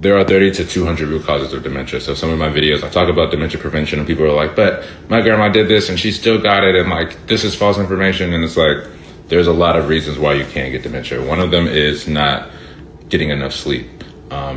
There are 30 to 200 root causes of dementia. So some of my videos, I talk about dementia prevention and people are like, but my grandma did this and she still got it. And like, this is false information. And it's like, there's a lot of reasons why you can't get dementia. One of them is not getting enough sleep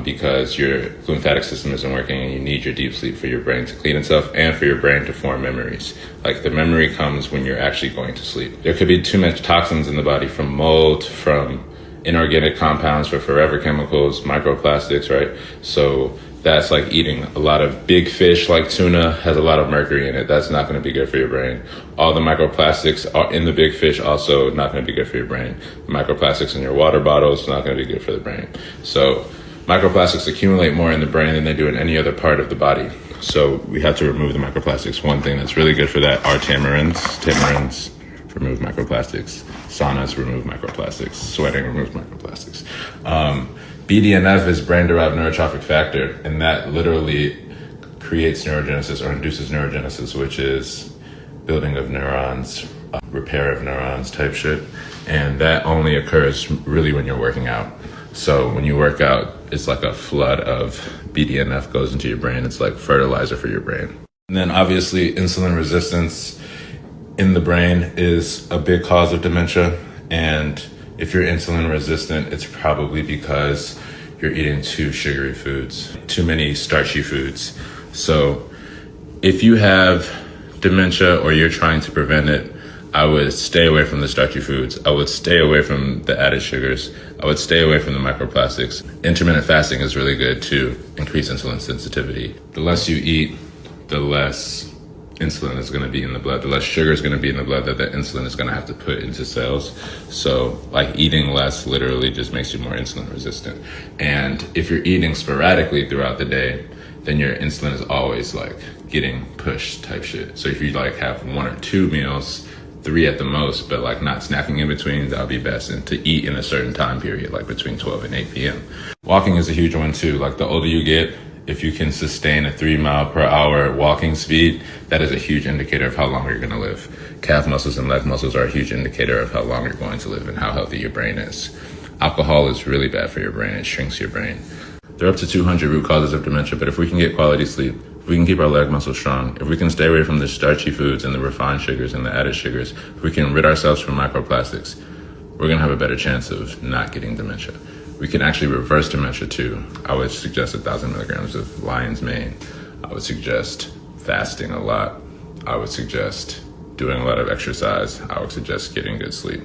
because your lymphatic system isn't working and you need your deep sleep for your brain to clean itself and for your brain to form memories. Like the memory comes when you're actually going to sleep. There could be too much toxins in the body from mold, from inorganic compounds, for forever chemicals, microplastics, right? So that's like eating a lot of big fish like tuna has a lot of mercury in it. That's not going to be good for your brain. All the microplastics are in the big fish also not going to be good for your brain. Microplastics in your water bottles not going to be good for the brain. So microplastics accumulate more in the brain than they do in any other part of the body. So we have to remove the microplastics. One thing that's really good for that are tamarins. Tamarins remove microplastics. Saunas remove microplastics. Sweating removes microplastics. BDNF is brain-derived neurotrophic factor, and that literally creates neurogenesis or induces neurogenesis, which is building of neurons, repair of neurons type shit. And that only occurs really when you're working out. So when you work out, it's like a flood of BDNF goes into your brain. It's like fertilizer for your brain. And then obviously insulin resistance in the brain is a big cause of dementia. And if you're insulin resistant, it's probably because you're eating too sugary foods, too many starchy foods. So if you have dementia or you're trying to prevent it, I would stay away from the starchy foods. I would stay away from the added sugars. I would stay away from the microplastics. Intermittent fasting is really good to increase insulin sensitivity. The less you eat, the less insulin is going to be in the blood, the less sugar is going to be in the blood that the insulin is going to have to put into cells. So like eating less literally just makes you more insulin resistant. And if you're eating sporadically throughout the day, then your insulin is always like getting pushed type shit. So if you like have 1 or 2 meals, 3 at the most, but like not snacking in between, that'll be best. And to eat in a certain time period, like between 12 and 8 p.m. Walking is a huge one too. Like the older you get, if you can sustain a 3-mile-per-hour walking speed, that is a huge indicator of how long you're gonna live. Calf muscles and leg muscles are a huge indicator of how long you're going to live and how healthy your brain is. Alcohol is really bad for your brain. It shrinks your brain. There are up to 200 root causes of dementia, but if we can get quality sleep, if we can keep our leg muscles strong, if we can stay away from the starchy foods and the refined sugars and the added sugars, if we can rid ourselves from microplastics, we're gonna have a better chance of not getting dementia. We can actually reverse dementia too. I would suggest 1,000 milligrams of lion's mane. I would suggest fasting a lot. I would suggest doing a lot of exercise. I would suggest getting good sleep.